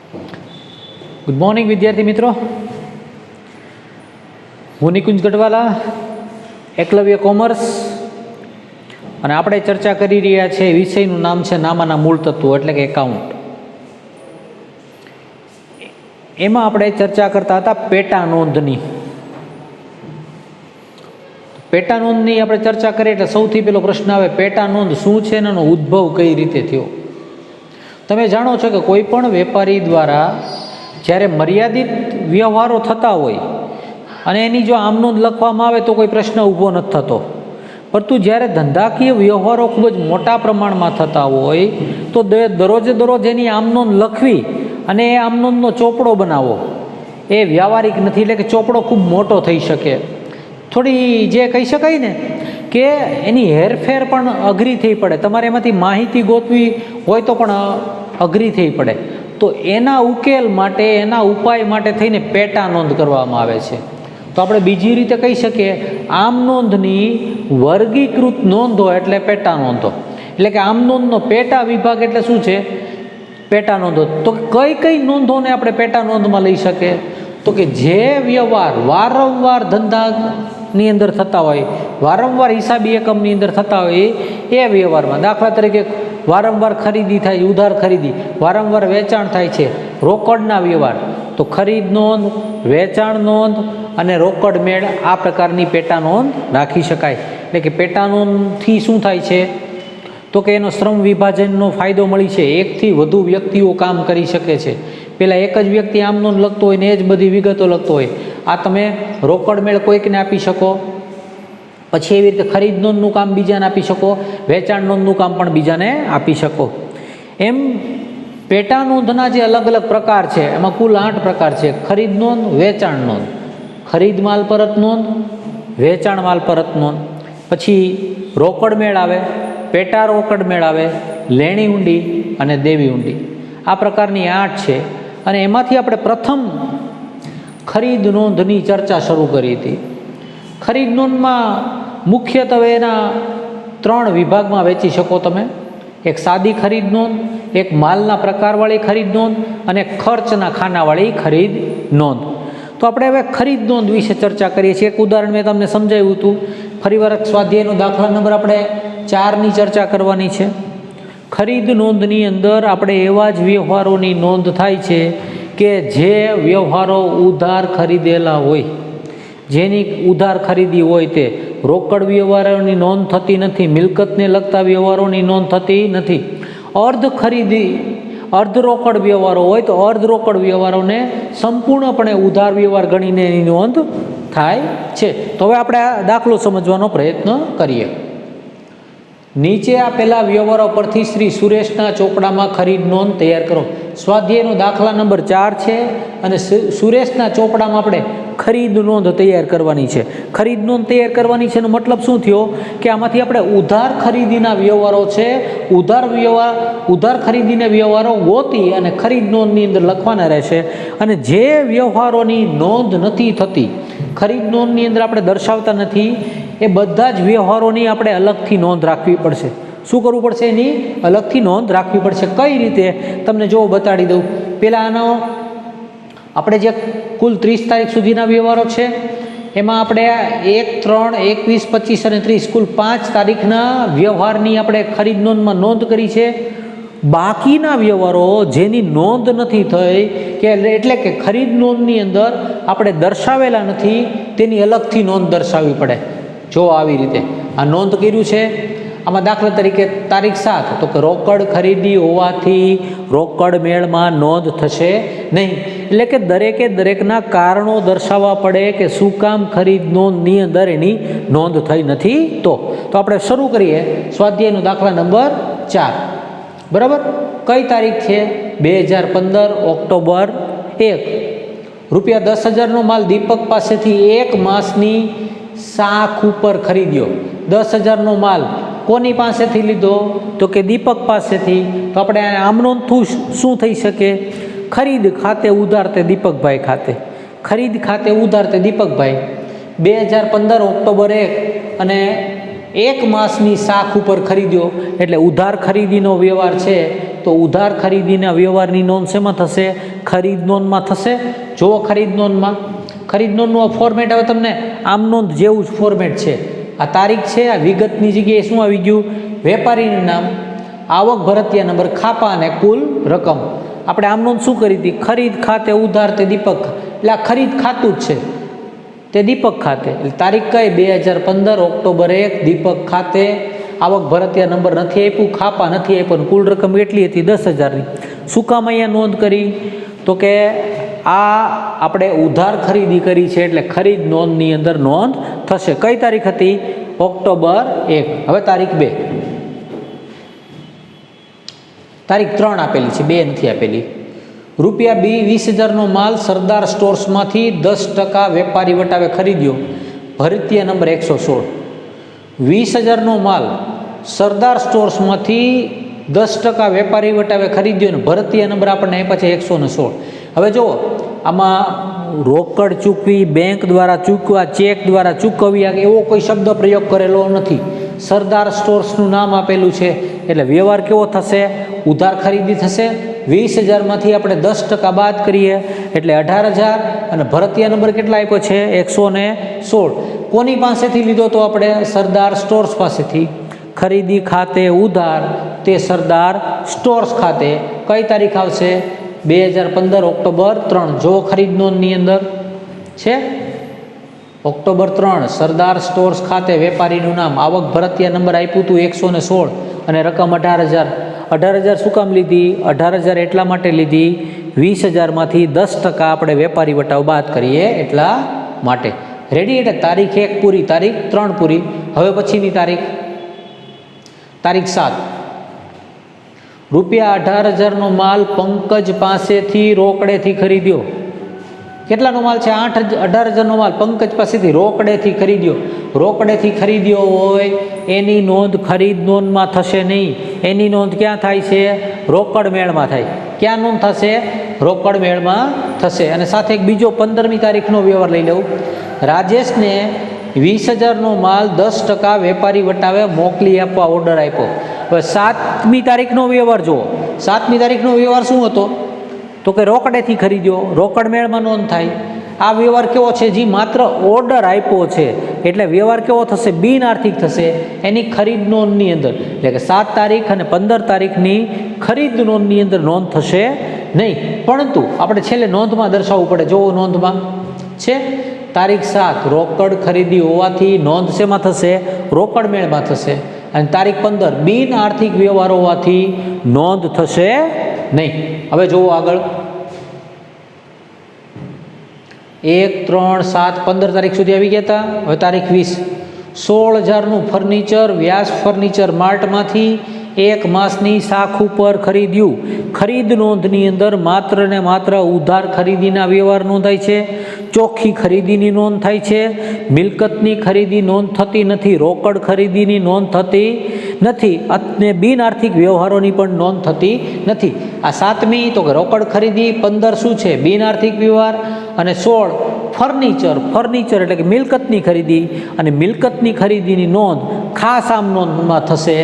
Good morning વિદ્યાર્થી મિત્રો, હું નિકુંજ ગઢવાલા, એકલવ્ય કોમર્સ, અને આપણે ચર્ચા કરી રહ્યા છીએ વિષયનું નામ છે નામાના મૂળ તત્વો એટલે કે એકાઉન્ટ. એમાં આપણે ચર્ચા કરતા હતા પેટા નોંધની. પેટા નોંધની આપણે ચર્ચા કરીએ એટલે સૌથી પહેલો પ્રશ્ન આવે, પેટા નોંધ શું છે અને એનો ઉદ્ભવ કઈ રીતે થયો? તમે જાણો છો કે કોઈ પણ વેપારી દ્વારા જ્યારે મર્યાદિત વ્યવહારો થતા હોય અને એની જો આમ નોંધ લખવામાં આવે તો કોઈ પ્રશ્ન ઊભો નથી થતો, પરંતુ જ્યારે ધંધાકીય વ્યવહારો ખૂબ જ મોટા પ્રમાણમાં થતા હોય તો દરરોજ એની આમ નોંધ લખવી અને એ આમ નોંધનો ચોપડો બનાવવો એ વ્યવહારિક નથી. એટલે કે ચોપડો ખૂબ મોટો થઈ શકે, થોડી જે કહી શકાય ને કે એની હેરફેર પણ અઘરી થઈ પડે, તમારે એમાંથી માહિતી ગોતવી હોય તો પણ અઘરી થઈ પડે. તો એના ઉકેલ માટે, એના ઉપાય માટે થઈને પેટા નોંધ કરવામાં આવે છે. તો આપણે બીજી રીતે કહી શકીએ, આમ નોંધની વર્ગીકૃત નોંધો એટલે પેટા નોંધો. એટલે કે આમ નોંધનો પેટા વિભાગ એટલે શું છે? પેટા નોંધો. તો કઈ કઈ નોંધોને આપણે પેટા નોંધમાં લઈ શકીએ? તો કે જે વ્યવહાર વારંવાર ધંધાની અંદર થતા હોય, વારંવાર હિસાબી એકમની અંદર થતા હોય એ વ્યવહારમાં, દાખલા તરીકે વારંવાર ખરીદી થાય, ઉધાર ખરીદી, વારંવાર વેચાણ થાય છે, રોકડના વ્યવહાર, તો ખરીદ નોંધ, વેચાણ નોંધ અને રોકડ મેળ આ પ્રકારની પેટા નોંધ રાખી શકાય. એટલે કે પેટા નોંધથી શું થાય છે? તો કે એનો શ્રમ વિભાજનનો ફાયદો મળી છે. એકથી વધુ વ્યક્તિઓ કામ કરી શકે છે. પહેલાં એક જ વ્યક્તિ આમ નોંધ લખતો હોય ને એ જ બધી વિગતો લખતો હોય, આ તમે રોકડ મેળ કોઈકને આપી શકો, પછી એવી રીતે ખરીદ નોંધનું કામ બીજાને આપી શકો, વેચાણ નોંધનું કામ પણ બીજાને આપી શકો. એમ પેટા નોંધના જે અલગ અલગ પ્રકાર છે એમાં કુલ 8 પ્રકાર છે. ખરીદ નોંધ, વેચાણ નોંધ, ખરીદ માલ પરત નોંધ, વેચાણ માલ પરત નોંધ, પછી રોકડ મેળ આવે, પેટા રોકડ મેળ આવે, લેણી ઊંડી અને દેવી ઊંડી. આ પ્રકારની 8 છે. અને એમાંથી આપણે પ્રથમ ખરીદ નોંધની ચર્ચા શરૂ કરી હતી. ખરીદ નોંધમાં મુખ્યત્વે એના 3 વિભાગમાં વેચી શકો તમે. એક સાદી ખરીદ નોંધ, એક માલના પ્રકારવાળી ખરીદ નોંધ અને ખર્ચના ખાનાવાળી ખરીદ નોંધ. તો આપણે હવે ખરીદ નોંધ વિશે ચર્ચા કરીએ છીએ. એક ઉદાહરણ મેં તમને સમજાવ્યું હતું. ફરીવાર સ્વાધ્યાયનો દાખલા નંબર આપણે 4ની ચર્ચા કરવાની છે. ખરીદ નોંધની અંદર આપણે એવા જ વ્યવહારોની નોંધ થાય છે કે જે વ્યવહારો ઉધાર ખરીદેલા હોય, જેની ઉધાર ખરીદી હોય તે રોકડ વ્યવહારોની નોંધ થતી નથી, મિલકતને લગતા વ્યવહારોની નોંધ થતી નથી. અર્ધ રોકડ વ્યવહારો હોય તો અર્ધ રોકડ વ્યવહારોને સંપૂર્ણપણે ઉધાર વ્યવહાર ગણીને એની નોંધ થાય છે. તો હવે આપણે આ દાખલો સમજવાનો પ્રયત્ન કરીએ. નીચે આપેલા વ્યવહારો પરથી શ્રી સુરેશના ચોપડામાં ખરીદ નોંધ તૈયાર કરો. સ્વાધ્યાયનો દાખલા નંબર 4 છે અને સુરેશના ચોપડામાં આપણે ખરીદ નોંધ તૈયાર કરવાની છે. ખરીદ નોંધ તૈયાર કરવાની છે એનો મતલબ શું થયો કે આમાંથી આપણે ઉધાર ખરીદીના વ્યવહારો છે, ઉધાર ખરીદીના વ્યવહારો ગોતી અને ખરીદ નોંધની અંદર લખવાના રહેશે. અને જે વ્યવહારોની નોંધ નથી થતી, ખરીદ નોંધની અંદર આપણે દર્શાવતા નથી, એ બધા જ વ્યવહારોની આપણે અલગથી નોંધ રાખવી પડશે. શું કરવું પડશે? એની અલગથી નોંધ રાખવી પડશે. કઈ રીતે? તમને જો બતાડી દઉં. પહેલાં આનો આપણે જે કુલ 30 તારીખ સુધીના વ્યવહારો છે એમાં આપણે 1, 3, 21, 25 અને 30 કુલ 5 તારીખના વ્યવહારની આપણે ખરીદ નોંધમાં નોંધ કરી છે. બાકીના વ્યવહારો જેની નોંધ નથી થઈ કે એટલે કે ખરીદ નોંધની અંદર આપણે દર્શાવેલા નથી, તેની અલગથી નોંધ દર્શાવવી પડે. જો આવી રીતે આ નોંધ કર્યું છે. આમાં દાખલા તરીકે તારીખ 7, તો કે રોકડ ખરીદી હોવાથી રોકડ મેળમાં નોંધ થશે નહીં. એટલે કે દરેકના કારણો દર્શાવવા પડે કે શું કામ ખરીદ નોંધની અંદર એની નોંધ થઈ નથી. તો આપણે શરૂ કરીએ. સ્વાધ્યાયનો દાખલા નંબર 4. બરાબર. કઈ તારીખ છે? 2015 ઓક્ટોબર 1. રૂપિયા 10,000નો માલ દીપક પાસેથી 1 માસની શાખ ઉપર ખરીદ્યો. 10,000નો માલ કોની પાસેથી લીધો? તો કે દીપક પાસેથી. તો આપણે આમ નોંધ શું થઈ શકે? ખરીદ ખાતે ઉધાર તે દીપકભાઈ ખાતે, ખરીદ ખાતે ઉધાર તે દીપકભાઈ. 2015 ઓક્ટોબર 1 અને 1 માસની શાખ ઉપર ખરીદ્યો એટલે ઉધાર ખરીદીનો વ્યવહાર છે. તો ઉધાર ખરીદીના વ્યવહારની નોંધ શેમાં થશે? ખરીદ નોંધમાં થશે. જુઓ ખરીદ નોંધમાં, ખરીદ નોંધનું આ ફોર્મેટ હવે તમને આમ નોંધ જેવું જ ફોર્મેટ છે. આ તારીખ છે, આ વિગતની જગ્યાએ શું આવી ગયું? વેપારીનું નામ, આવક ભરતીયા નંબર, ખાપા અને કુલ રકમ. આપણે આમ નોંધ શું કરી હતી? ખરીદ ખાતે ઉધાર તે દીપક, એટલે આ ખરીદ ખાતું જ છે તે દીપક ખાતે. એટલે તારીખ કઈ? 2015 ઓક્ટોબર 1 દીપક ખાતે. આવક ભરતીયા નંબર નથી આપ્યું, ખાપા નથી આપ્યું, કુલ રકમ કેટલી હતી? 10,000ની. શું કામ અહીંયા નોંધ કરી? તો કે આ આપણે ઉધાર ખરીદી કરી છે એટલે ખરીદ નોંધની અંદર નોંધ થશે. કઈ તારીખ હતી? ઓક્ટોબર 1. હવે તારીખ 2, તારીખ 3 આપેલી છે, 2 નથી આપેલી. રૂપિયા 20,000નો માલ સરદાર સ્ટોર્સમાંથી 10% વેપારી વટાવે ખરીદ્યો, ભરતીયા નંબર 116. 20,000નો માલ સરદાર સ્ટોર્સમાંથી 10% વેપારી વટાવે ખરીદ્યો ને ભરતીયા નંબર આપણને આપ્યા છે 116. હવે જુઓ, આમાં રોકડ ચૂકવી, બેંક દ્વારા ચૂકવા, ચેક દ્વારા ચૂકવ્યા, એવો કોઈ શબ્દ પ્રયોગ કરેલો નથી. સરદાર સ્ટોર્સનું નામ આપેલું છે એટલે વ્યવહાર કેવો થશે? ઉધાર ખરીદી થશે. 20,000માંથી આપણે 10% બાદ કરીએ એટલે 18,000 અને ભરતીયા નંબર કેટલા આપ્યો છે? 116. કોની પાસેથી લીધો તો આપણે? સરદાર સ્ટોર્સ પાસેથી. ખરીદી ખાતે ઉધાર તે સરદાર સ્ટોર્સ ખાતે. કઈ તારીખ આવશે? 2015 ઓક્ટોબર 3. જો ખરીદ નોંધની અંદર છે ઓક્ટોબર 3, સરદાર સ્ટોર્સ ખાતે વેપારીનું નામ, આવક ભરતીયા નંબર આપ્યું હતું 116 અને રકમ 18,000. 18,000 શું કામ લીધી? 18,000 એટલા માટે લીધી, 20,000માંથી 10% આપણે વેપારી વટાવ બાદ કરીએ એટલા માટે. રેડી? એટલે તારીખ 1 પૂરી, તારીખ 3 પૂરી. હવે પછીની તારીખ, તારીખ 7. રૂપિયા 18,000નો માલ પંકજ પાસેથી રોકડેથી ખરીદ્યો. કેટલાનો માલ છે? 18,000નો માલ પંકજ પાસેથી રોકડેથી ખરીદ્યો. રોકડેથી ખરીદ્યો હોય એની નોંધ ખરીદ નોંધમાં થશે નહીં. એની નોંધ ક્યાં થાય છે? રોકડ મેળમાં થાય. ક્યાં નોંધ થશે? રોકડ મેળમાં થશે. અને સાથે એક બીજો 15મી તારીખનો વ્યવહાર લઈ લઉં. રાજેશને 20,000નો માલ 10% વેપારી વટાવે મોકલી આપવા ઓર્ડર આપ્યો. હવે 7મી તારીખનો વ્યવહાર જુઓ. 7મી તારીખનો વ્યવહાર શું હતો? તો કે રોકડેથી ખરીદ્યો, રોકડ મેળમાં નોંધ થાય. આ વ્યવહાર કેવો છે? જે માત્ર ઓર્ડર આપ્યો છે એટલે વ્યવહાર કેવો થશે? બિન આર્થિક થશે એની ખરીદ નોંધની અંદર. એટલે કે 7 તારીખ અને 15 તારીખની ખરીદ નોંધની અંદર નોંધ થશે નહીં. પરંતુ આપણે છેલ્લે નોંધમાં દર્શાવવું પડે. જો નોંધમાં છે તારીખ 7 રોકડ ખરીદી હોવાથી નોંધ શેમાં થશે? રોકડ મેળમાં થશે. અને તારીખ 15 બિન આર્થિક વ્યવહાર હોવાથી નોંધ થશે નહીં. હવે જુઓ આગળ, 1, 3, 7, 15 તારીખ સુધી આવી ગયા હતા. હવે તારીખ 20, 16,000નું ફર્નિચર વ્યાસ ફર્નિચર માર્ટમાંથી 1 માસની શાખ ઉપર ખરીદ્યું. ખરીદ નોંધની અંદર માત્ર ને માત્ર ઉધાર ખરીદીના વ્યવહાર નોંધાય છે, ચોખ્ખી ખરીદીની નોંધ થાય છે, મિલકતની ખરીદી નોંધ થતી નથી, રોકડ ખરીદીની નોંધ થતી નથી અને બિન આર્થિક વ્યવહારોની પણ નોંધ થતી નથી. આ 7મી તો કે રોકડ ખરીદી, 15 શું છે? બિન આર્થિક વ્યવહાર, અને 16 ફર્નિચર એટલે કે મિલકતની ખરીદી, અને મિલકતની ખરીદીની નોંધ ખાસ આમ નોંધમાં થશે,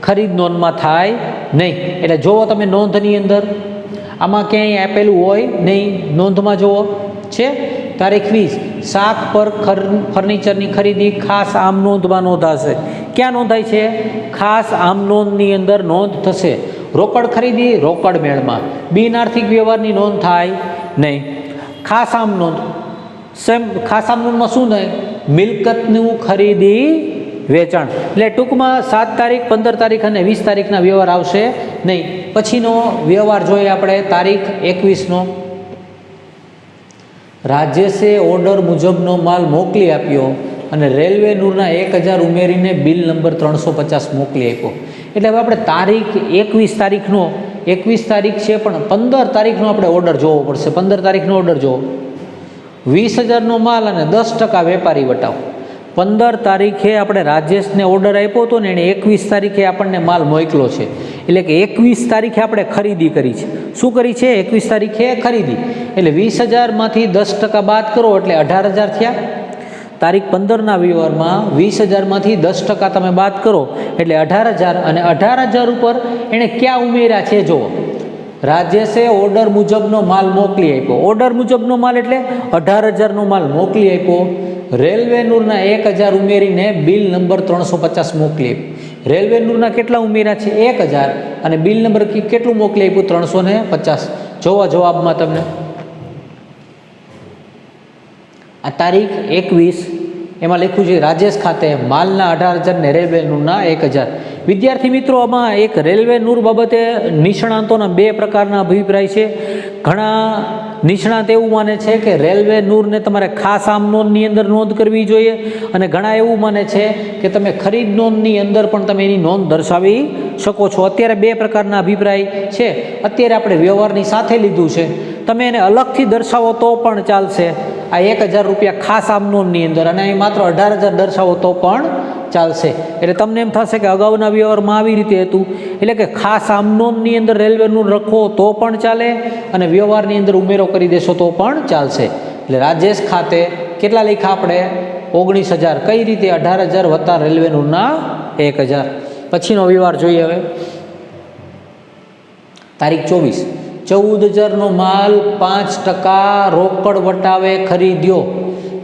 ખરીદ નોંધમાં થાય નહીં. એટલે જુઓ તમે નોંધની અંદર આમાં ક્યાંય આપેલું હોય નહીં. નોંધમાં જુઓ છે તારીખ 20 શાક પર ફર્નિચરની ખરીદી ખાસ આમ નોંધમાં નોંધાશે. ક્યાં નોંધાય છે? ખાસ આમ નોંધની અંદર નોંધ થશે. રોકડ ખરીદી રોકડ મેળમાં, બિન આર્થિક વ્યવહારની નોંધ થાય નહીં. ખાસ આમ નોંધ, ખાસ આમ નોંધમાં શું નહીં? મિલકતનું ખરીદી વેચાણ. એટલે ટૂંકમાં 7 તારીખ 15 તારીખ અને 20 તારીખના વ્યવહાર આવશે નહીં. પછીનો વ્યવહાર જોઈએ આપણે તારીખ 21નો. રાજેશે ઓર્ડર મુજબનો માલ મોકલી આપ્યો અને રેલવે નૂરના 1,000 ઉમેરીને બિલ નંબર 350 મોકલી આપ્યો. એટલે હવે આપણે તારીખ 21 તારીખનો, 21 તારીખ છે પણ 15 તારીખનો આપણે ઓર્ડર જોવો પડશે. 15 તારીખનો ઓર્ડર જોવો. 20,000નો માલ અને 10% વેપારી વટાવ. 15 તારીખે આપણે રાજેશને ઓર્ડર આપ્યો હતો ને, એણે 21 તારીખે આપણને માલ મોકલો છે. એટલે કે 21 તારીખે આપણે ખરીદી કરી છે. શું કરી છે? 21 તારીખે ખરીદી. એટલે 20,000માંથી 10% બાદ કરો એટલે 18,000 થયા. તારીખ 15ના વ્યવહારમાં 20,000માંથી 10% તમે બાદ કરો એટલે 18,000, અને 18,000 ઉપર એણે ક્યાં ઉમેર્યા છે? જુઓ રાજેશે ઓર્ડર મુજબનો માલ મોકલી આપ્યો. ઓર્ડર મુજબનો માલ એટલે 18,000નો માલ મોકલી આપ્યો. રેલવે નૂરના 1,000 ઉમેરીને બિલ નંબર 350 મોકલી આપ્યું. રેલવે નૂરના કેટલા ઉમેર્યા છે? 1,000 અને બિલ નંબર કેટલું મોકલી આપ્યું? 350. જોવા જવાબમાં તમને આ તારીખ 21 એમાં લખ્યું છે રાજેશ ખાતે માલના 18,000 ને રેલવે નૂરના 1,000. વિદ્યાર્થી મિત્રો, આમાં એક રેલવે નૂર બાબતે નિષ્ણાંતોના બે પ્રકારના અભિપ્રાય છે. ઘણા નિષ્ણાંત એવું માને છે કે રેલવે નૂરને તમારે ખાસ આમ નોંધની અંદર નોંધ કરવી જોઈએ, અને ઘણા એવું માને છે કે તમે ખરીદ નોંધની અંદર પણ તમે એની નોંધ દર્શાવી શકો છો. અત્યારે બે પ્રકારના અભિપ્રાય છે. અત્યારે આપણે વ્યવહારની સાથે લીધું છે. તમે એને અલગથી દર્શાવો તો પણ ચાલશે, આ 1,000 રૂપિયા ખાસ આમ નોંધની અંદર, અને અહીં માત્ર 18,000 દર્શાવો તો પણ ચાલશે. એટલે તમને એમ થશે કે અગાઉના વ્યવહારમાં આવી રીતે હતું, એટલે કે ખાસ આમ નોંધની અંદર રેલવે નૂર રાખો તો પણ ચાલે, અને વ્યવહારની અંદર ઉમેરો કરી દેશો તો પણ ચાલશે. એટલે રાજેશ ખાતે કેટલા લખ્યા આપણે? 19,000. કઈ રીતે? 18,000 વત્તા રેલવે નૂરના 1,000. પછીનો વ્યવહાર જોઈએ હવે. તારીખ 24. 14,000નો માલ 5% રોકડ વટાવે ખરીદ્યો.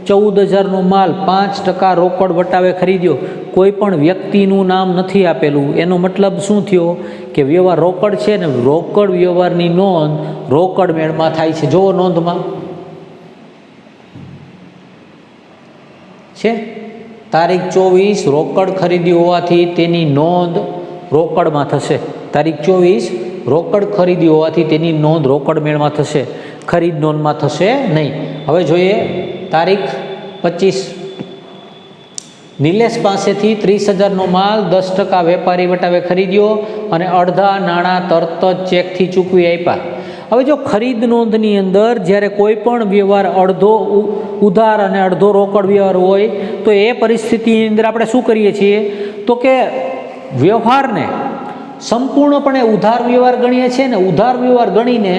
14,000નો માલ 5% રોકડ વટાવે ખરીદ્યો. કોઈ પણ વ્યક્તિનું નામ નથી આપેલું. એનો મતલબ શું થયો કે વ્યવહાર રોકડ છે ને, રોકડ વ્યવહારની નોંધ રોકડ મેળમાં થાય છે. જુઓ નોંધમાં છે તારીખ 24 રોકડ ખરીદી હોવાથી તેની નોંધ રોકડમાં થશે. તારીખ 24 રોકડ ખરીદી હોવાથી તેની નોંધ રોકડ મેળમાં થશે, ખરીદ નોંધમાં થશે નહીં. હવે જોઈએ તારીખ 25. નિલેશ પાસેથી 30,000નો માલ 10% વેપારી વટાવે ખરીદ્યો અને અડધા નાણાં તરત જ ચેકથી ચૂકવી આપ્યા. હવે જો ખરીદ નોંધની અંદર જ્યારે કોઈ પણ વ્યવહાર અડધો ઉધાર અને અડધો રોકડ વ્યવહાર હોય તો એ પરિસ્થિતિની અંદર આપણે શું કરીએ છીએ તો કે વ્યવહારને સંપૂર્ણપણે ઉધાર વ્યવહાર ગણીએ છીએ ને, ઉધાર વ્યવહાર ગણીને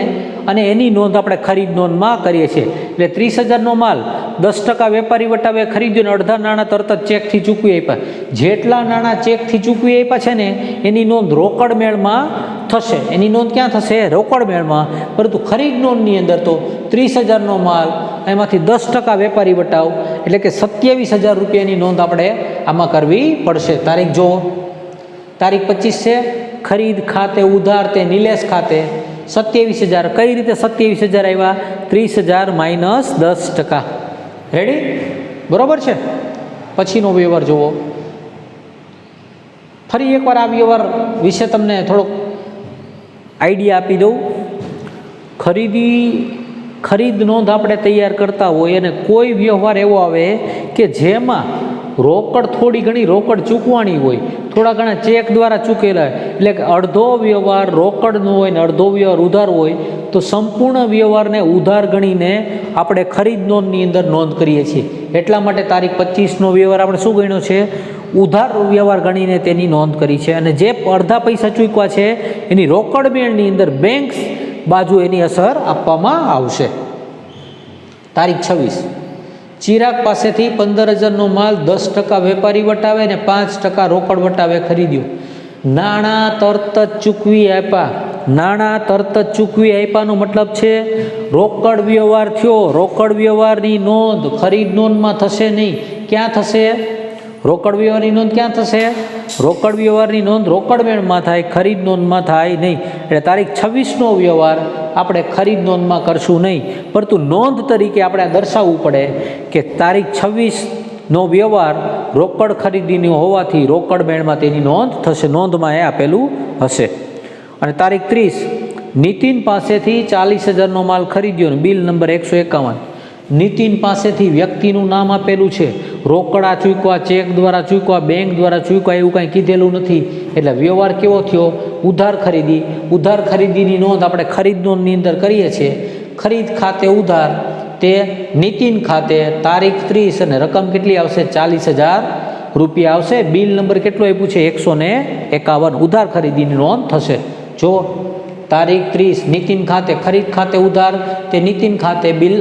અને એની નોંધ આપણે ખરીદ નોંધમાં કરીએ છીએ. એટલે 30,000નો માલ 10% વેપારી વટાવે ખરીદ્યો ને અડધા નાણાં તરત જ ચેકથી ચૂકવી આપ્યા. જેટલા નાણાં ચેકથી ચૂકવી આપ્યા છે ને એની નોંધ રોકડ મેળમાં થશે. એની નોંધ ક્યાં થશે? રોકડ મેળમાં. પરંતુ ખરીદ નોંધની અંદર તો 30,000નો માલ, એમાંથી 10% વેપારી વટાવ, એટલે કે 27,000 રૂપિયાની નોંધ આપણે આમાં કરવી પડશે. તારીખ જુઓ, તારીખ 25 છે. ખરીદ ખાતે ઉધાર તે નિલેશ ખાતે 27,000. કઈ રીતે 27,000 આવ્યા? 30,000 માઇનસ 10%. રેડી? બરોબર છે. પછીનો વ્યવહાર જુઓ. ફરી એકવાર આ વ્યવહાર વિશે તમને થોડોક આઈડિયા આપી દઉં. ખરીદ નોંધ આપણે તૈયાર કરતા હોય અને કોઈ વ્યવહાર એવો આવે કે જેમાં રોકડ થોડી ઘણી રોકડ ચૂકવાની હોય, થોડા ઘણા ચેક દ્વારા ચૂકેલા, એટલે કે અડધો વ્યવહાર રોકડનો હોય ને અડધો વ્યવહાર ઉધાર હોય, તો સંપૂર્ણ વ્યવહારને ઉધાર ગણીને આપણે ખરીદ નોંધની અંદર નોંધ કરીએ છીએ. એટલા માટે તારીખ 25નો વ્યવહાર આપણે શું ગણ્યો છે? ઉધાર વ્યવહાર ગણીને તેની નોંધ કરી છે. અને જે અડધા પૈસા ચૂકવા છે એની રોકડ મેળની અંદર બેંક બાજુ એની અસર આપવામાં આવશે. તારીખ 26. ચિરાગ પાસેથી 15,000નો માલ 10% વેપારી વટાવે ને 5% રોકડ વટાવે ખરીદ્યો. નાણાં તરત જ ચૂકવી આપ્યા. નાણાં તરત જ ચૂકવી આપ્યાનો મતલબ છે રોકડ વ્યવહાર થયો. રોકડ વ્યવહારની નોંધ ખરીદ નોંધમાં થશે નહીં. ક્યાં થશે? રોકડ વ્યવહારની નોંધ ક્યાં થશે? રોકડ વ્યવહારની નોંધ રોકડ મેળમાં થાય, ખરીદ નોંધમાં થાય નહીં. એટલે તારીખ 26નો વ્યવહાર આપણે ખરીદ નોંધમાં કરશું નહીં, પરંતુ નોંધ તરીકે આપણે દર્શાવવું પડે કે તારીખ 26નો વ્યવહાર રોકડ ખરીદીની હોવાથી રોકડ મેળમાં તેની નોંધ થશે. નોંધમાં એ આપેલું હશે. અને તારીખ 30. નીતિન પાસેથી 40,000નો માલ ખરીદ્યો ને બિલ નંબર 151. નીતિન પાસેથી વ્યક્તિનું નામ આપેલું છે. રોકડા ચૂકવા, ચેક દ્વારા ચૂકવા, બેંક દ્વારા ચૂકવા એવું કાંઈ કીધેલું નથી. એટલે વ્યવહાર કેવો થયો? ઉધાર ખરીદી. ઉધાર ખરીદીની નોંધ આપણે ખરીદ નોંધની અંદર કરીએ છીએ. ખરીદ ખાતે ઉધાર તે નીતિન ખાતે તારીખ 30 અને રકમ કેટલી આવશે? 40,000 રૂપિયા આવશે. બિલ નંબર કેટલો આપ્યું છે? 151. ઉધાર ખરીદીની નોંધ થશે. જો તારીખ 30 નીતિન ખાતે, ખરીદ ખાતે ઉધાર તે નીતિન ખાતે, બિલ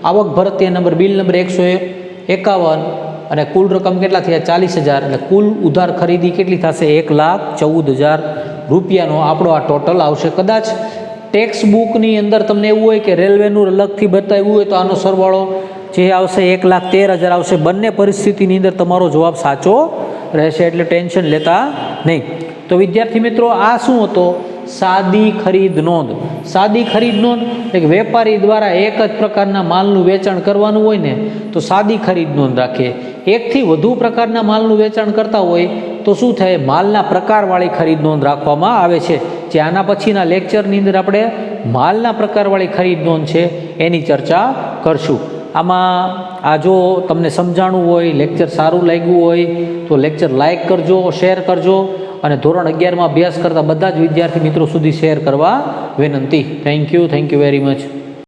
આવક ભરતીય નંબર બિલ નંબર 151 અને કુલ રકમ કેટલા થયા? 40,000. એટલે કુલ ઉધાર ખરીદી કેટલી થશે? 1,14,000 રૂપિયાનો આપણો આ ટોટલ આવશે. કદાચ ટેક્સ્ટ બુકની અંદર તમને એવું હોય કે રેલવેનું અલગથી બતાવ્યું હોય તો આનો સરવાળો જે આવશે 1,13,000 આવશે. બંને પરિસ્થિતિની અંદર તમારો જવાબ સાચો રહેશે, એટલે ટેન્શન લેતા નહીં. તો વિદ્યાર્થી મિત્રો, આ શું હતો? સાદી ખરીદ નોંધ. સાદી ખરીદ નોંધ એટલે વેપારી દ્વારા એક જ પ્રકારના માલનું વેચાણ કરવાનું હોય ને તો સાદી ખરીદ નોંધ રાખીએ. એકથી વધુ પ્રકારના માલનું વેચાણ કરતા હોય તો શું થાય? માલના પ્રકારવાળી ખરીદ નોંધ રાખવામાં આવે છે. જે આના પછીના લેક્ચરની અંદર આપણે માલના પ્રકારવાળી ખરીદ નોંધ છે એની ચર્ચા કરશું. આમાં આ જો તમને સમજાણું હોય, લેક્ચર સારું લાગ્યું હોય તો લેક્ચર લાઇક કરજો, શેર કરજો અને ધોરણ 11માં અભ્યાસ કરતા બધા જ વિદ્યાર્થી મિત્રો સુધી શેર કરવા વિનંતી. Thank you very much.